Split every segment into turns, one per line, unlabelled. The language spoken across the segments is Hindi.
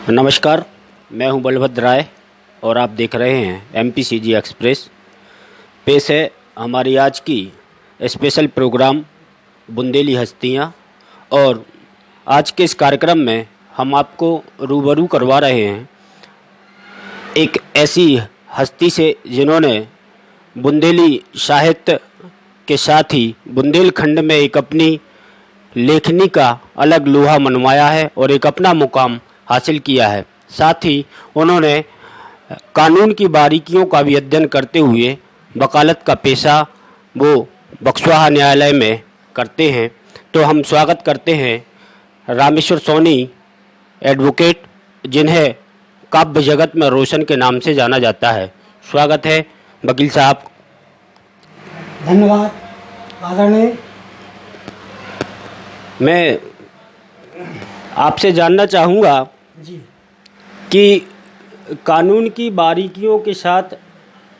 नमस्कार, मैं हूं बलभद्र राय और आप देख रहे हैं MPCG एक्सप्रेस। पेश है हमारी आज की स्पेशल प्रोग्राम बुंदेली हस्तियां। और आज के इस कार्यक्रम में हम आपको रूबरू करवा रहे हैं एक ऐसी हस्ती से जिन्होंने बुंदेली साहित्य के साथ ही बुंदेलखंड में एक अपनी लेखनी का अलग लोहा मनवाया है और एक अपना मुकाम हासिल किया है। साथ ही उन्होंने कानून की बारीकियों का भी अध्ययन करते हुए वकालत का पेशा वो बक्सवाहा न्यायालय में करते हैं। तो हम स्वागत करते हैं रामेश्वर सोनी एडवोकेट, जिन्हें काव्य जगत में रोशन के नाम से जाना जाता है। स्वागत है वकील साहब।
धन्यवाद आदरणीय।
मैं आपसे जानना चाहूँगा
जी,
कि कानून की बारीकियों के साथ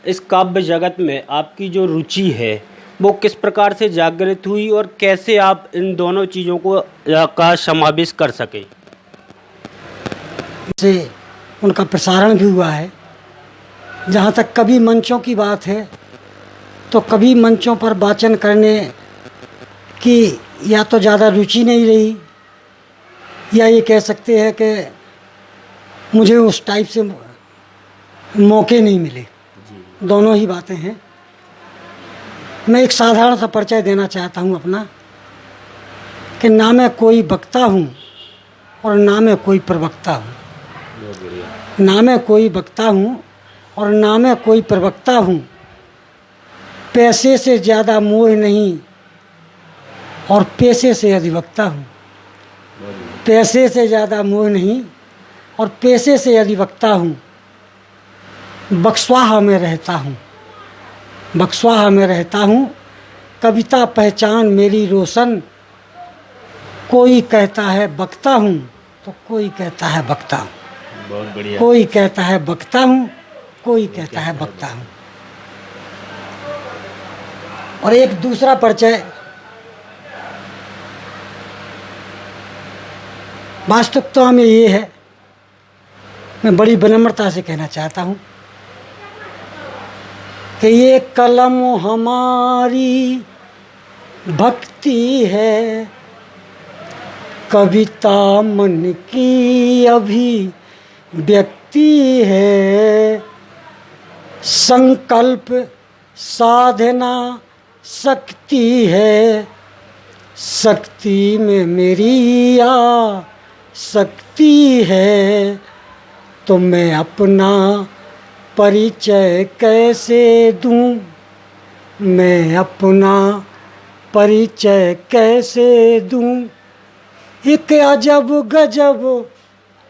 इस काव्य जगत में आपकी जो रुचि है वो किस प्रकार से जागृत हुई और कैसे आप इन दोनों चीज़ों को का समावेश कर सके।
से उनका प्रसारण भी हुआ है। जहाँ तक कवि मंचों की बात है तो कवि मंचों पर वाचन करने की या तो ज़्यादा रुचि नहीं रही, या ये कह सकते हैं कि मुझे उस टाइप से मौके नहीं मिले। दोनों ही बातें हैं। मैं एक साधारण सा परिचय देना चाहता हूँ अपना, कि ना मैं कोई वक्ता हूँ और ना मैं कोई प्रवक्ता हूँ। ना मैं कोई वक्ता हूँ और ना मैं कोई प्रवक्ता हूँ। पैसे से ज़्यादा मोह नहीं और पेशे से अधिवक्ता हूँ। पैसे से ज़्यादा मोह नहीं और पेशे से अधिवक्ता हूँ। बक्सवाहा में रहता हूँ, बक्सवाहा में रहता हूँ। कविता पहचान मेरी रोशन। कोई कहता है वक्ता हूँ तो कोई कहता है वक्ता हूँ।
बहुत बढ़िया।
कोई कहता है वक्ता हूँ, कोई कहता है वक्ता हूँ। और एक दूसरा परिचय, वास्तविकता में ये है, मैं बड़ी विनम्रता से कहना चाहता हूँ कि ये कलम हमारी भक्ति है, कविता मन की अभिव्यक्ति है। संकल्प साधना शक्ति है, शक्ति में मेरी शक्ति है। तो मैं अपना परिचय कैसे दूं, मैं अपना परिचय कैसे दूं। एक अजब गजब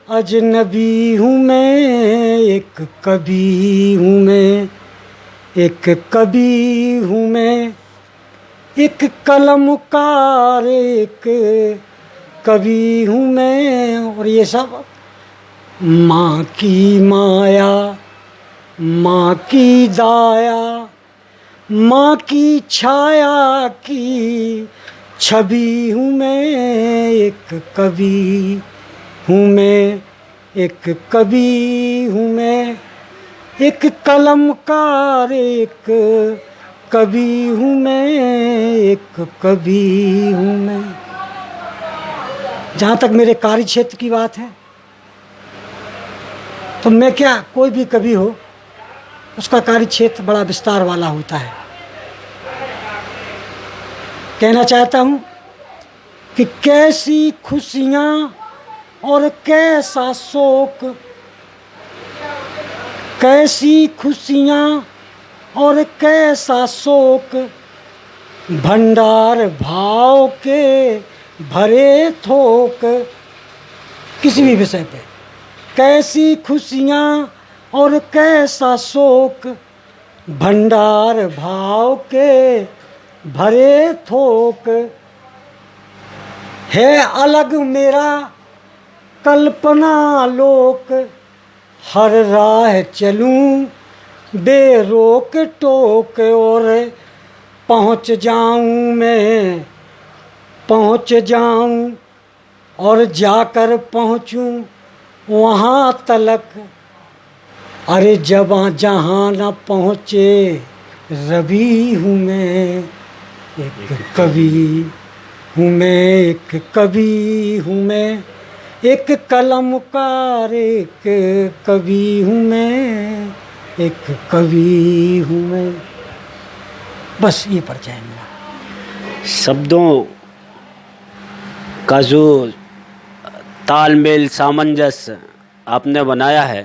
अजनबी हूँ मैं, एक कवि हूँ मैं, एक कवि हूँ मैं। एक कलमकार एक कवि हूँ मैं। और ये सब माँ की माया, माँ की दाया, माँ की छाया की छवि हूँ मैं। एक कवि हूँ मैं, एक कवि हूँ मैं। एक कलमकार एक कवि हूँ मैं, एक कवि हूँ मैं। जहाँ तक मेरे कार्य क्षेत्र की बात है तो मैं क्या, कोई भी कवि हो उसका कार्य क्षेत्र बड़ा विस्तार वाला होता है। कहना चाहता हूँ कि कैसी खुशियाँ और कैसा शोक, कैसी खुशियाँ और कैसा शोक, भंडार भाव के भरे थोक। किसी भी विषय पे कैसी खुशियाँ और कैसा शोक, भंडार भाव के भरे थोक। है अलग मेरा कल्पना लोक, हर राह चलूं बेरोक टोक। और पहुँच जाऊं मैं, पहुँच जाऊं और जाकर पहुँचूं वहाँ तलक, अरे जब जहाँ न पहुँचे रवि हूँ मैं, एक कवि हूँ मैं, एक कवि हूँ मैं, एक कलमकार एक कवि हूँ मैं, एक कवि हूँ मैं। बस ये परिचय है मेरा।
शब्दों का जो तालमेल सामंजस्य आपने बनाया है,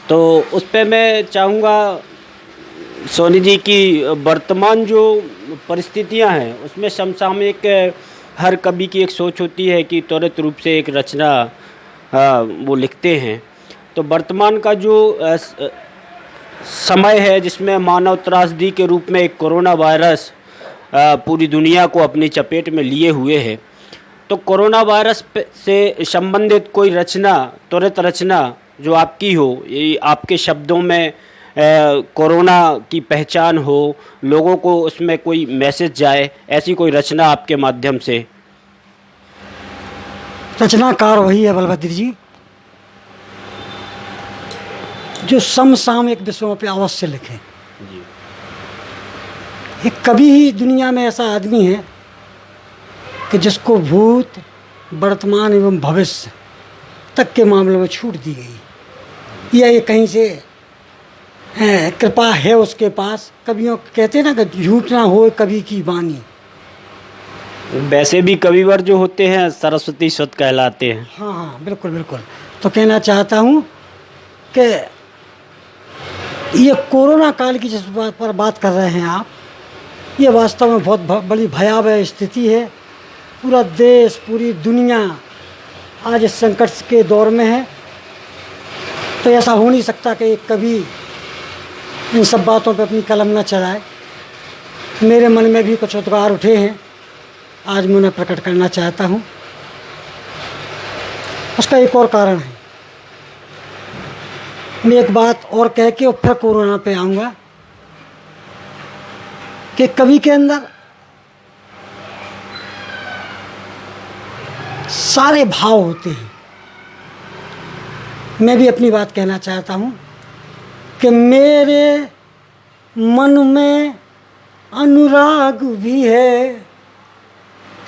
तो उस पे मैं चाहूँगा सोनी जी की वर्तमान जो परिस्थितियां हैं उसमें समसामयिक हर कवि की एक सोच होती है कि त्वरित रूप से एक रचना वो लिखते हैं। तो वर्तमान का जो समय है जिसमें मानव त्रासदी के रूप में एक कोरोना वायरस पूरी दुनिया को अपनी चपेट में लिए हुए है, तो कोरोना वायरस से संबंधित कोई रचना, त्वरित रचना जो आपकी हो, ये आपके शब्दों में कोरोना की पहचान हो, लोगों को उसमें कोई मैसेज जाए, ऐसी कोई रचना आपके माध्यम से।
रचनाकार वही है बलभद्र जी जो समसामयिक विषयों पे अवश्य लिखे। एक कवि ही दुनिया में ऐसा आदमी है कि जिसको भूत, वर्तमान एवं भविष्य तक के मामलों में छूट दी गई, या ये कहीं से कृपा है उसके पास। कवियों कहते हैं ना कि झूठ ना हो कवि की वाणी।
वैसे भी कविवर जो होते हैं सरस्वती स्वत कहलाते हैं।
हाँ हाँ, बिल्कुल बिल्कुल। तो कहना चाहता हूँ कि ये कोरोना काल की जिस बात पर बात कर रहे हैं आप, ये वास्तव में बहुत बड़ी भयावह स्थिति है। पूरा देश, पूरी दुनिया आज इस संकट के दौर में है। तो ऐसा हो नहीं सकता कि एक कवि इन सब बातों पे अपनी कलम न चलाए। मेरे मन में भी कुछ उद्गार उठे हैं, आज मैं उन्हें प्रकट करना चाहता हूँ। उसका एक और कारण है। मैं एक बात और कह के और फिर कोरोना पे आऊँगा कि कवि के अंदर सारे भाव होते हैं। मैं भी अपनी बात कहना चाहता हूँ कि मेरे मन में अनुराग भी है,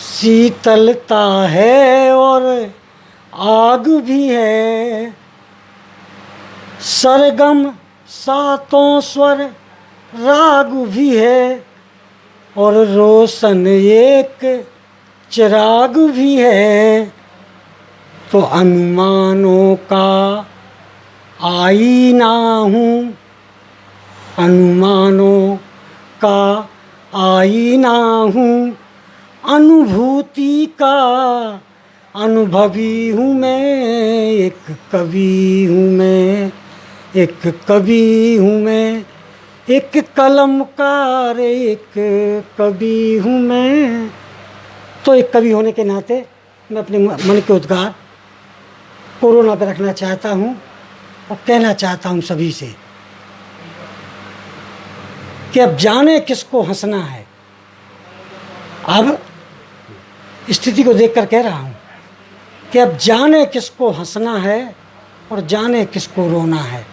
शीतलता है और आग भी है, सरगम सातों स्वर राग भी है और रोशन एक चिराग भी है। तो अनुमानों का आईना हूँ, अनुमानों का आईना हूँ, अनुभूति का अनुभवी हूँ मैं, एक कवि हूँ मैं, एक कवि हूँ मैं, एक कलमकार एक कवि हूँ मैं। तो एक कवि होने के नाते मैं अपने मन के उद्गार कोरोना पर रखना चाहता हूँ और कहना चाहता हूँ सभी से कि अब जाने किसको हंसना है। अब स्थिति को देखकर कह रहा हूँ कि अब जाने किसको हंसना है और जाने किसको रोना है।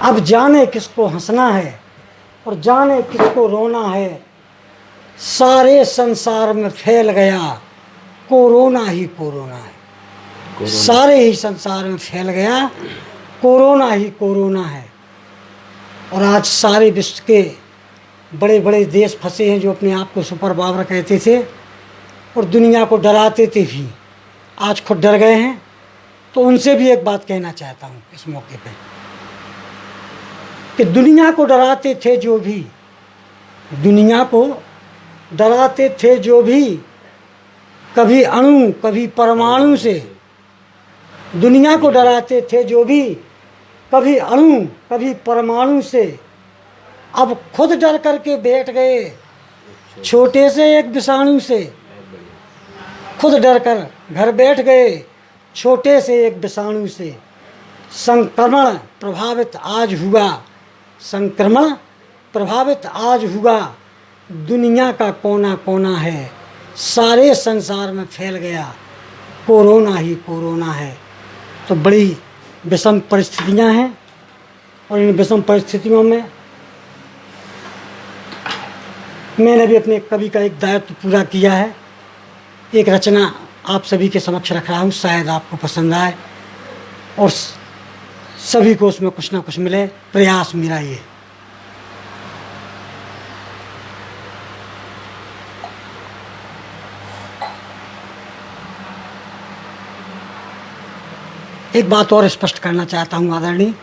अब जाने किसको हंसना है और जाने किसको रोना है। सारे संसार में फैल गया कोरोना ही कोरोना है। सारे ही संसार में फैल गया कोरोना ही कोरोना है। और आज सारे विश्व के बड़े बड़े देश फंसे हैं जो अपने आप को सुपर पावर कहते थे और दुनिया को डराते थे भी, आज खुद डर गए हैं। तो उनसे भी एक बात कहना चाहता हूँ इस मौके पे कि दुनिया को डराते थे जो भी, दुनिया को डराते थे जो भी, कभी अणु कभी परमाणु से, दुनिया को डराते थे जो भी, कभी अणु कभी परमाणु से, अब खुद डर करके बैठ गए छोटे से एक विषाणु से। खुद डर कर घर बैठ गए छोटे से एक विषाणु से। संक्रमण प्रभावित आज हुआ, संक्रमण प्रभावित आज हुआ, दुनिया का कोना कोना है, सारे संसार में फैल गया कोरोना ही कोरोना है। तो बड़ी विषम परिस्थितियां हैं, और इन विषम परिस्थितियों में मैंने भी अपने कवि का एक दायित्व पूरा किया है। एक रचना आप सभी के समक्ष रख रहा हूँ, शायद आपको पसंद आए और सभी को उसमें कुछ ना कुछ मिले, प्रयास मेरा ये। एक बात और स्पष्ट करना चाहता हूँ आदरणीय,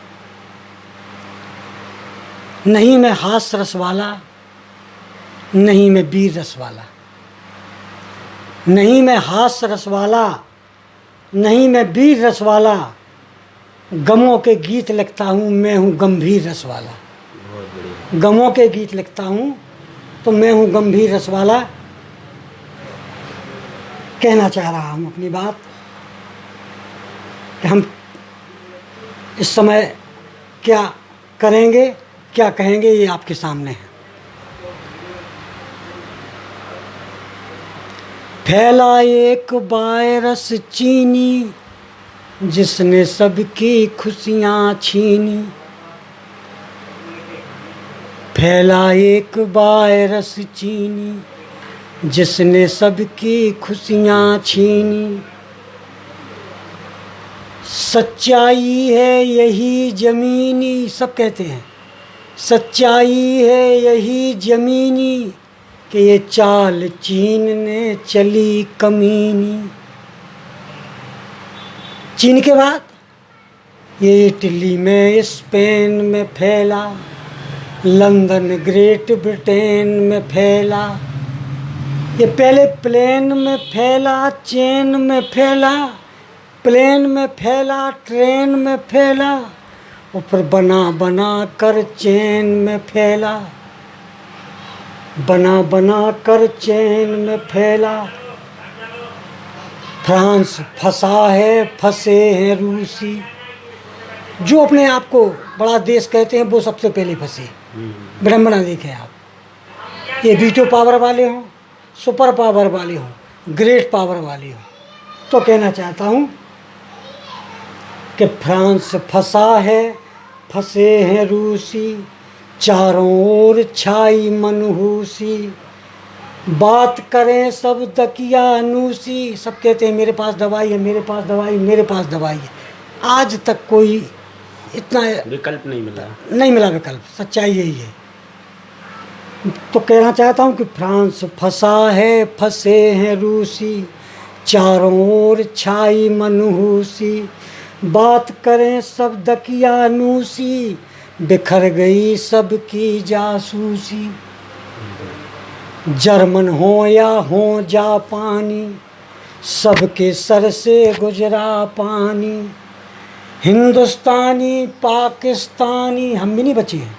नहीं मैं हास्य रस वाला, नहीं मैं वीर रस वाला, नहीं मैं हास्य रस वाला, नहीं मैं वीर रस वाला, गमों के गीत लिखता हूँ, मैं हूँ गंभीर रस वाला। गमों के गीत लिखता हूँ तो मैं हूँ गंभीर रस वाला। कहना चाह रहा हूँ अपनी बात कि हम इस समय क्या करेंगे, क्या कहेंगे, ये आपके सामने है। फैला एक वायरस चीनी, जिसने सबकी खुशियाँ छीनी। फैला एक वायरस चीनी, जिसने सबकी खुशियाँ छीनी। सच्चाई है यही जमीनी, सब कहते हैं सच्चाई है यही जमीनी, कि ये चाल चीन ने चली कमीनी। चीन के बाद ये इटली में, स्पेन में फैला, लंदन ग्रेट ब्रिटेन में फैला। ये पहले प्लेन में फैला, चेन में फैला, प्लेन में फैला, ट्रेन में फैला, ऊपर बना बना कर चैन में फैला, बना बना कर चैन में फैला। फ्रांस फंसा है, फंसे हैं रूसी। जो अपने आप को बड़ा देश कहते हैं वो सबसे पहले फंसे। ब्राह्मण देखें आप, ये वीटो पावर वाले हों, सुपर पावर वाले हों, ग्रेट पावर वाले हों, तो कहना चाहता हूँ कि फ्रांस फंसा है, फंसे हैं रूसी, चारों ओर छाई मनहूसी। बात करें सब दकियानूसी, सब कहते हैं मेरे पास दवाई है, मेरे पास दवाई, मेरे पास दवाई है। आज तक कोई इतना
विकल्प
नहीं मिला विकल्प, सच्चाई यही है। तो कहना चाहता हूँ कि फ्रांस फंसा है, फंसे हैं रूसी, चारों ओर छाई मनहूसी। बात करें सब दकियानूसी, बिखर गई सबकी जासूसी। जर्मन हो या हो जापानी, सबके सर से गुजरा पानी। हिंदुस्तानी पाकिस्तानी, हम भी नहीं बचे हैं।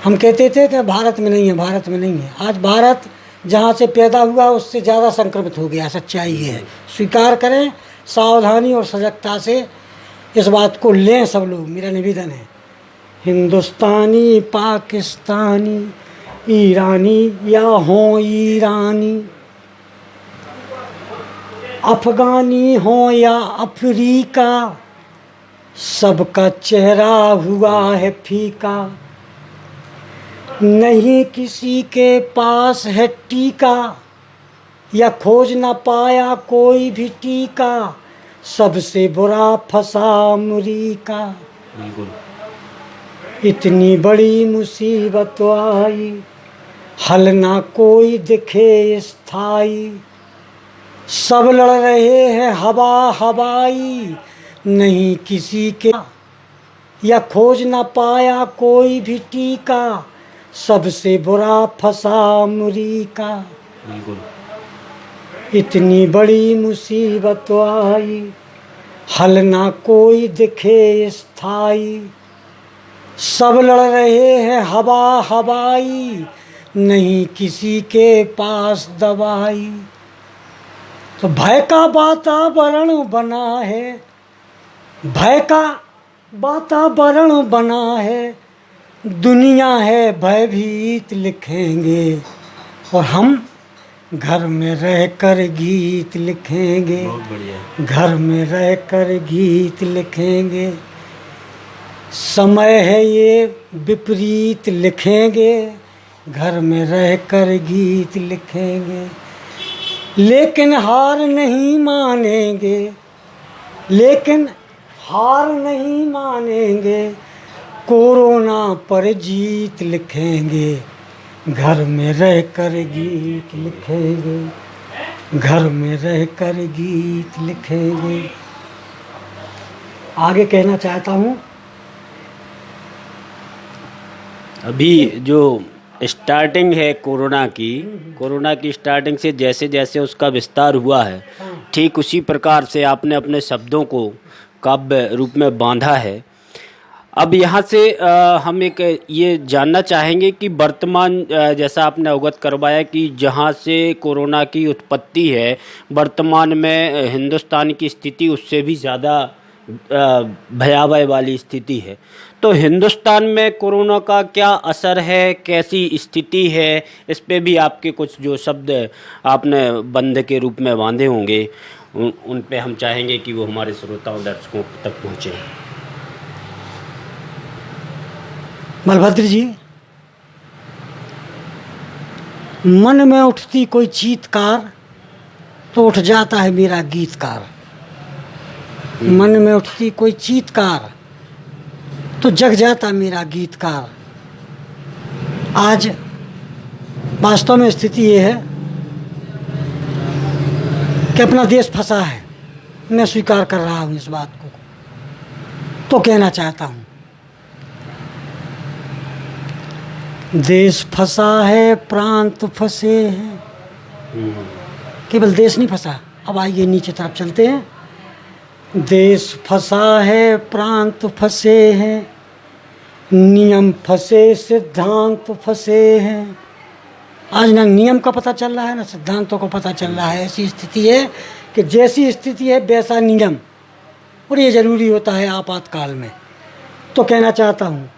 हम कहते थे कि भारत में नहीं है, भारत में नहीं है। आज भारत जहाँ से पैदा हुआ उससे ज़्यादा संक्रमित हो गया, सच्चाई है। स्वीकार करें, सावधानी और सजगता से इस बात को लें सब लोग, मेरा निवेदन है। हिंदुस्तानी पाकिस्तानी, ईरानी या हो ईरानी, अफगानी हो या अफ्रीका, सबका चेहरा हुआ है फीका। नहीं किसी के पास है टीका, या खोज न पाया कोई भी टीका, सबसे बुरा फंसा अमरीका।
बिल्कुल।
इतनी बड़ी मुसीबत आई, हल ना कोई दिखे स्थाई। सब लड़ रहे हैं हवा हवाई, नहीं किसी के, या खोज न पाया कोई भी टीका, सबसे बुरा फंसा अमरीका।
बिल्कुल।
इतनी बड़ी मुसीबत आई, हल ना कोई दिखे स्थाई। सब लड़ रहे हैं हवा हवाई, नहीं किसी के पास दवाई। तो भय का वातावरण बना है, भय का वातावरण बना है, दुनिया है भयभीत लिखेंगे। और हम घर में रह कर गीत लिखेंगे,
बहुत बढ़िया।
घर में रह कर गीत लिखेंगे, समय है ये विपरीत लिखेंगे, घर में रह कर गीत लिखेंगे, लेकिन हार नहीं मानेंगे, लेकिन हार नहीं मानेंगे, कोरोना पर जीत लिखेंगे, घर में रह कर गीत लिखेंगे, घर में रह कर गीत लिखेंगे। आगे कहना चाहता हूँ,
अभी जो स्टार्टिंग है कोरोना की स्टार्टिंग से जैसे जैसे उसका विस्तार हुआ है, ठीक उसी प्रकार से आपने अपने शब्दों को काव्य रूप में बांधा है। अब यहाँ से हम एक ये जानना चाहेंगे कि वर्तमान जैसा आपने अवगत करवाया कि जहाँ से कोरोना की उत्पत्ति है, वर्तमान में हिंदुस्तान की स्थिति उससे भी ज़्यादा भयावह वाली स्थिति है। तो हिंदुस्तान में कोरोना का क्या असर है, कैसी स्थिति है, इस पे भी आपके कुछ जो शब्द आपने बंद के रूप में बांधे होंगे उन पे हम चाहेंगे कि वो हमारे श्रोताओं दर्शकों तक पहुँचे।
बलभद्र जी, मन में उठती कोई चीतकार तो उठ जाता है मेरा गीतकार, मन में उठती कोई चीतकार तो जग जाता मेरा गीतकार। आज वास्तव में स्थिति ये है कि अपना देश फंसा है, मैं स्वीकार कर रहा हूँ इस बात को, तो कहना चाहता हूँ, देश फंसा है, प्रांत फंसे हैं। केवल देश नहीं फंसा, अब आइए नीचे तरफ चलते हैं। देश फंसा है, प्रांत फंसे हैं, नियम फंसे, सिद्धांत फंसे हैं। आज ना नियम का पता चल रहा है ना सिद्धांतों को पता चल रहा है। ऐसी स्थिति है कि जैसी स्थिति है वैसा नियम, और ये ज़रूरी होता है आपातकाल में। तो कहना चाहता हूँ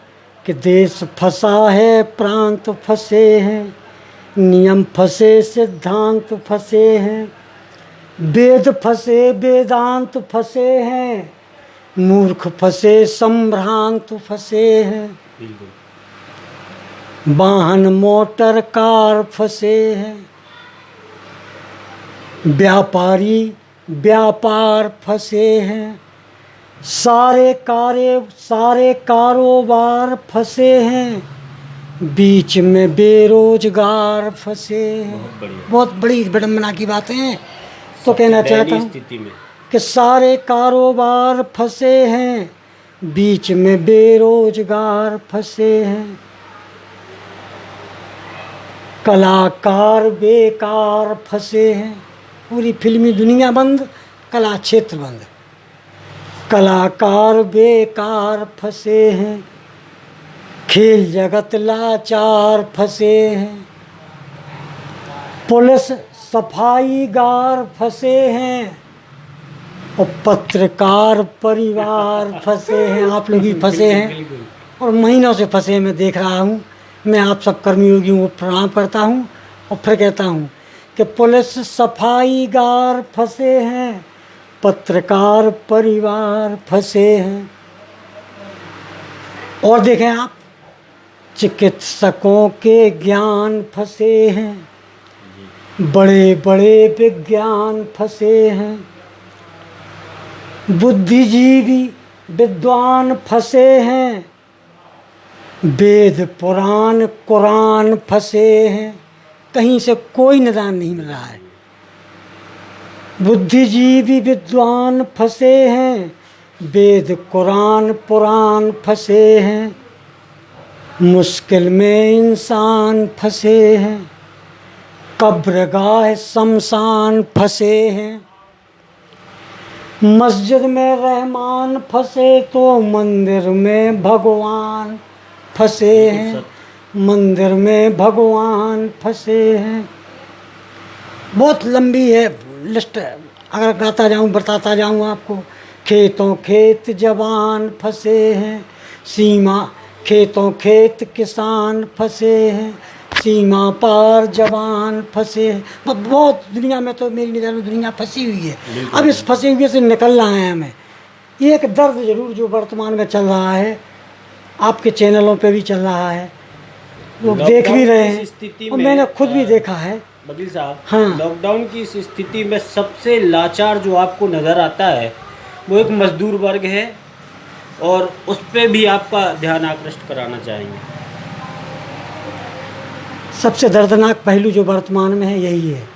कि देश फंसा है, प्रांत फंसे हैं, नियम फंसे, सिद्धांत फंसे हैं, वेद फंसे, वेदांत फंसे हैं, मूर्ख फंसे, संभ्रांत फंसे हैं, वाहन मोटर कार फंसे हैं, व्यापारी व्यापार फंसे हैं, सारे कारोबार फंसे हैं, बीच में बेरोजगार फंसे हैं। बहुत बड़ी विडंबना की बातें हैं। तो कहना चाहता हूँ कि सारे कारोबार फंसे हैं, बीच में बेरोजगार फंसे हैं, कलाकार बेकार फंसे हैं। पूरी फिल्मी दुनिया बंद, कला क्षेत्र बंद, कलाकार बेकार फंसे हैं, खेल जगत लाचार फंसे हैं, पुलिस सफाईगार फंसे हैं, और पत्रकार परिवार फंसे हैं। आप लोग भी फंसे हैं और महीनों से फंसे मैं देख रहा हूँ। मैं आप सब कर्मयोगियों को प्रणाम करता हूँ और फिर कहता हूँ कि पुलिस सफाईगार फंसे हैं, पत्रकार परिवार फंसे हैं। और देखें आप, चिकित्सकों के ज्ञान फंसे हैं, बड़े बड़े विज्ञान फंसे हैं, बुद्धिजीवी विद्वान फंसे हैं, वेद पुराण कुरान फंसे हैं। कहीं से कोई निदान नहीं मिल रहा है। बुद्धिजीवी विद्वान फंसे हैं, वेद कुरान पुराण फंसे हैं, मुश्किल में इंसान फंसे हैं, कब्रगाह शमशान फंसे हैं, मस्जिद में रहमान फंसे तो मंदिर में भगवान फंसे हैं, मंदिर में भगवान फंसे हैं। बहुत लंबी है लिस्ट, अगर गाता जाऊँ बताता जाऊँ आपको। खेतों खेत जवान फंसे हैं, सीमा खेतों खेत किसान फंसे हैं, सीमा पार जवान फंसे। बहुत दुनिया में तो मेरी नज़र में दुनिया फंसी हुई है। अब इस फंसे हुए से निकलना है हमें। ये एक दर्द जरूर जो वर्तमान में चल रहा है, आपके चैनलों पे भी चल रहा है, लोग देख भी रहे हैं और मैंने खुद भी देखा है।
वकील साहब,
हाँ।
लॉकडाउन की इस स्थिति में सबसे लाचार जो आपको नज़र आता है वो एक मजदूर वर्ग है, और उस पे भी आपका ध्यान आकृष्ट कराना चाहेंगे।
सबसे दर्दनाक पहलू जो वर्तमान में है यही है।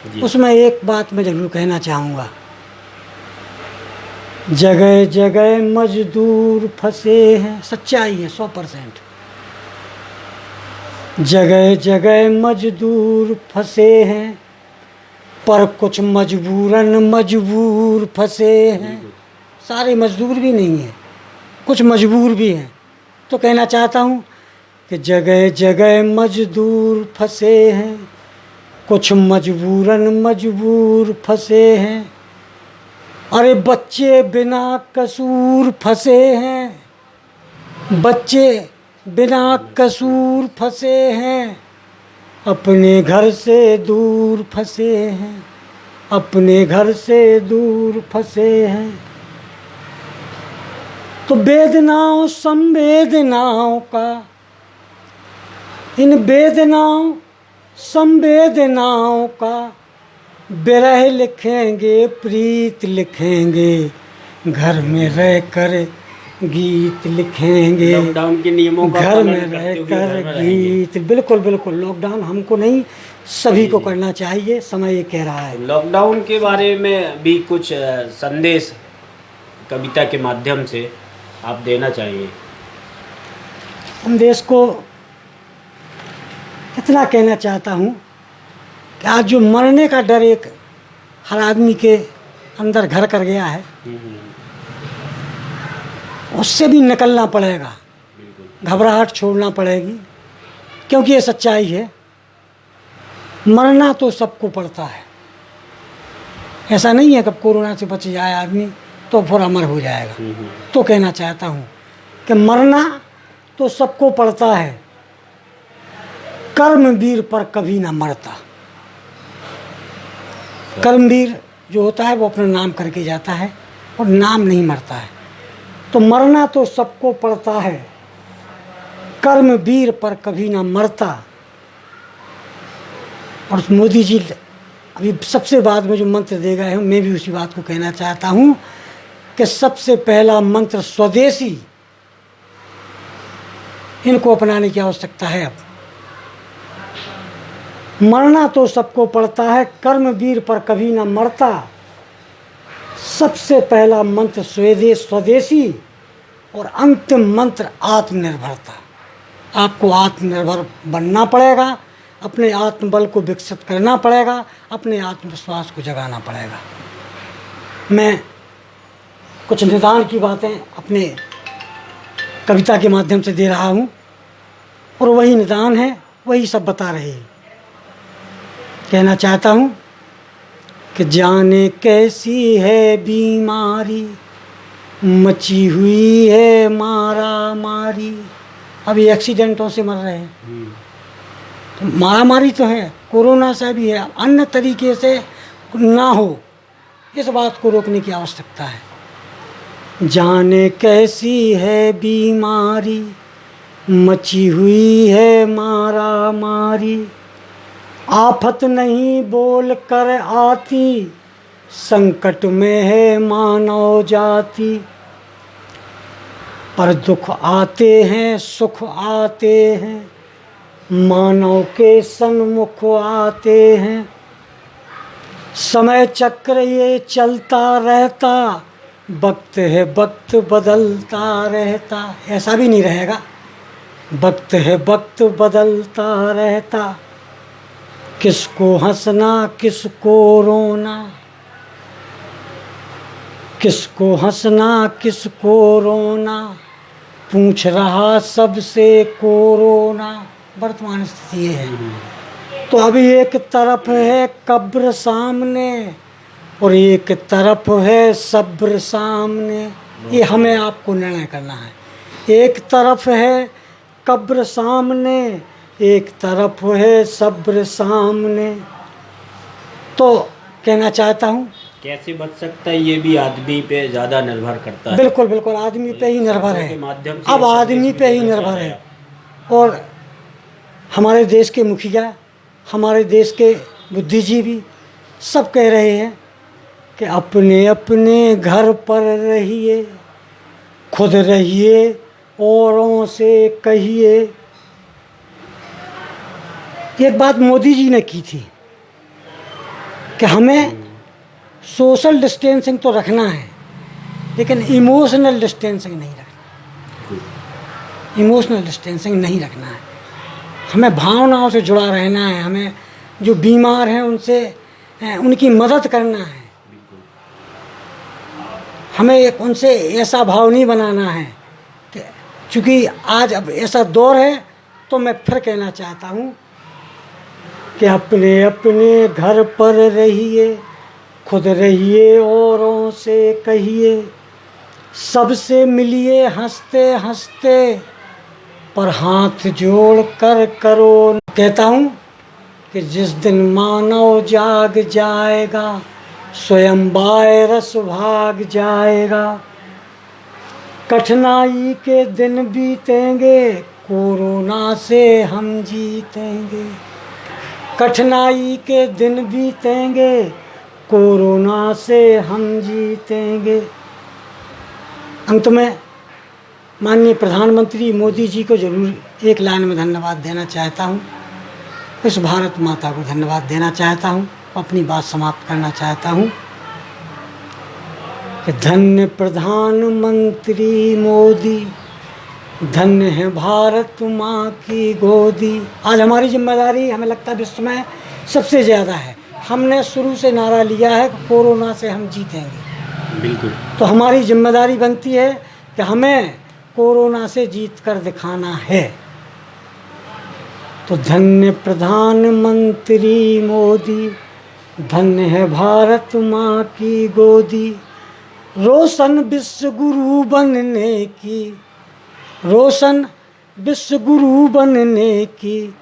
जी।
उसमें एक बात मैं जरूर कहना चाहूँगा, जगह जगह मजदूर फंसे हैं। सच्चाई है 100%। जगह जगह मजदूर फंसे हैं, पर कुछ मजबूरन मजबूर फंसे हैं। सारे मजदूर भी नहीं हैं, कुछ मजबूर भी हैं। तो कहना चाहता हूँ कि जगह जगह मजदूर फंसे हैं, कुछ मजबूरन मजबूर फंसे हैं। अरे बच्चे बिना कसूर फंसे हैं, बच्चे बिना कसूर फंसे हैं। अपने घर से दूर फंसे हैं, अपने घर से दूर फंसे हैं। तो वेदनाओं संवेदनाओं का, इन वेदनाओं संवेदनाओं का विरह लिखेंगे, प्रीत लिखेंगे, घर में रह कर गीत लिखेंगे।
लॉकडाउन के नियमों का
घर
पालन
में
करते हुए
रह
घर में
कर
रहेंगे।
गीत, बिल्कुल बिल्कुल। लॉकडाउन हमको नहीं, सभी को करना चाहिए, समय ये कह रहा है।
लॉकडाउन के बारे में भी कुछ संदेश कविता के माध्यम से आप देना चाहिए।
हम देश को इतना कहना चाहता हूँ कि आज जो मरने का डर एक हर आदमी के अंदर घर कर गया है, उससे भी निकलना पड़ेगा, घबराहट छोड़ना पड़ेगी। क्योंकि ये सच्चाई है, मरना तो सबको पड़ता है। ऐसा नहीं है कि कोरोना से बच जाए आदमी तो फिर अमर हो जाएगा। तो कहना चाहता हूँ कि मरना तो सबको पड़ता है, कर्मवीर पर कभी ना मरता। कर्मवीर जो होता है वो अपना नाम करके जाता है और नाम नहीं मरता है। तो मरना तो सबको पड़ता है, कर्मवीर पर कभी ना मरता। और मोदी जी अभी सबसे बाद में जो मंत्र दे गए हैं, मैं भी उसी बात को कहना चाहता हूँ कि सबसे पहला मंत्र स्वदेशी, इनको अपनाने की आवश्यकता है। अब मरना तो सबको पड़ता है, कर्मवीर पर कभी ना मरता। सबसे पहला मंत्र स्वदेशी और अंतिम मंत्र आत्मनिर्भरता। आपको आत्मनिर्भर बनना पड़ेगा, अपने आत्मबल को विकसित करना पड़ेगा, अपने आत्मविश्वास को जगाना पड़ेगा। मैं कुछ निदान की बातें अपने कविता के माध्यम से दे रहा हूँ और वही निदान है, वही सब बता रहे हैं। कहना चाहता हूँ कि जाने कैसी है बीमारी, मची हुई है मारा मारी। अभी एक्सीडेंटों से मर रहे हैं, तो मारा मारी तो है, कोरोना से भी है, अन्य तरीके से ना हो, इस बात को रोकने की आवश्यकता है। जाने कैसी है बीमारी, मची हुई है मारा मारी। आफत नहीं बोल कर आती, संकट में है मानव जाति। पर दुख आते हैं सुख आते हैं, मानव के सन्मुख आते हैं। समय चक्र ये चलता रहता, वक्त है वक्त बदलता रहता। ऐसा भी नहीं रहेगा, वक्त है वक्त बदलता रहता। किसको हंसना किसको रोना, किसको हंसना किसको रोना, पूछ रहा सबसे कोरोना। वर्तमान स्थिति ये है। तो अभी एक तरफ है कब्र सामने और एक तरफ है सब्र सामने। ये हमें आपको निर्णय करना है। एक तरफ है कब्र सामने, एक तरफ है सब्र सामने। तो कहना चाहता हूँ,
कैसे बच सकता है ये भी आदमी पे ज़्यादा निर्भर करता है।
बिल्कुल बिल्कुल आदमी पे ही निर्भर
के
है,
माध्यम से
अब आदमी पे ही निर्भर है। और हमारे देश के मुखिया, हमारे देश के बुद्धिजीवी सब कह रहे हैं कि अपने अपने घर पर रहिए, खुद रहिए, औरों से कहिए। एक बात मोदी जी ने की थी कि हमें सोशल डिस्टेंसिंग तो रखना है, लेकिन इमोशनल डिस्टेंसिंग नहीं रखना। इमोशनल डिस्टेंसिंग नहीं रखना है, हमें भावनाओं से जुड़ा रहना है, हमें जो बीमार हैं उनसे उनकी मदद करना है, हमें एक उनसे ऐसा भाव नहीं बनाना है कि चूँकि आज अब ऐसा दौर है। तो मैं फिर कहना चाहता हूँ कि अपने अपने घर पर रहिए, खुद रहिए, औरों से कहिए, सबसे मिलिए हंसते हंसते, पर हाथ जोड़ कर करो। कहता हूँ कि जिस दिन मानव जाग जाएगा, स्वयं वायरस भाग जाएगा। कठिनाई के दिन बीतेंगे, कोरोना से हम जीतेंगे। कठिनाई के दिन बीतेंगे, कोरोना से हम जीतेंगे। अंत में माननीय प्रधानमंत्री मोदी जी को जरूर एक लाइन में धन्यवाद देना चाहता हूँ। इस भारत माता को धन्यवाद देना चाहता हूँ। अपनी बात समाप्त करना चाहता हूँ कि धन्य प्रधानमंत्री मोदी, धन्य है भारत माँ की गोदी। आज हमारी जिम्मेदारी हमें लगता है विश्व में सबसे ज़्यादा है। हमने शुरू से नारा लिया है कि कोरोना से हम जीतेंगे।
बिल्कुल। तो
हमारी जिम्मेदारी बनती है कि हमें कोरोना से जीत कर दिखाना है। तो धन्य प्रधानमंत्री मोदी, धन्य है भारत माँ की गोदी। रोशन विश्व गुरु बनने की, रोशन विश्व गुरु बनने की,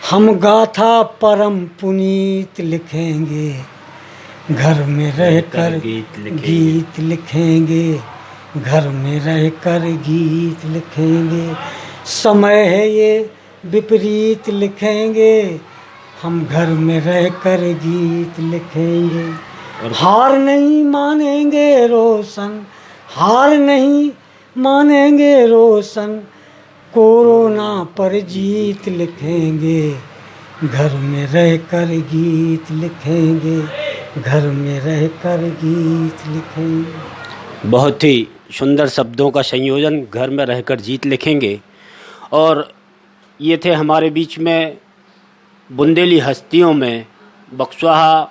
हम गाथा परम पुनीत लिखेंगे। घर में रहकर गीत लिखेंगे, घर में रहकर गीत लिखेंगे। समय है ये विपरीत लिखेंगे, हम घर में रहकर गीत लिखेंगे। हार नहीं मानेंगे रोशन, हार नहीं मानेंगे रोशन, कोरोना पर जीत लिखेंगे। घर में रहकर गीत लिखेंगे, घर में रहकर गीत लिखेंगे।
बहुत ही सुंदर शब्दों का संयोजन, घर में रहकर जीत लिखेंगे। और ये थे हमारे बीच में बुंदेली हस्तियों में बक्सवाहा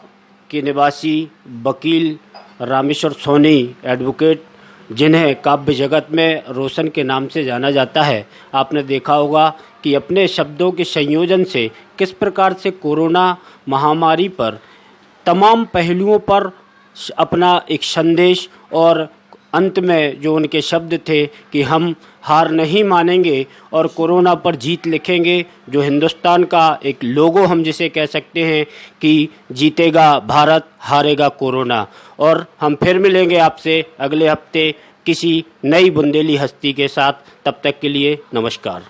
के निवासी वकील रामेश्वर सोनी एडवोकेट, जिन्हें काव्य जगत में रोशन के नाम से जाना जाता है। आपने देखा होगा कि अपने शब्दों के संयोजन से किस प्रकार से कोरोना महामारी पर तमाम पहलुओं पर अपना एक संदेश, और अंत में जो उनके शब्द थे कि हम हार नहीं मानेंगे और कोरोना पर जीत लिखेंगे, जो हिंदुस्तान का एक लोगो हम जिसे कह सकते हैं कि जीतेगा भारत, हारेगा कोरोना। और हम फिर मिलेंगे आपसे अगले हफ्ते किसी नई बुंदेली हस्ती के साथ। तब तक के लिए नमस्कार।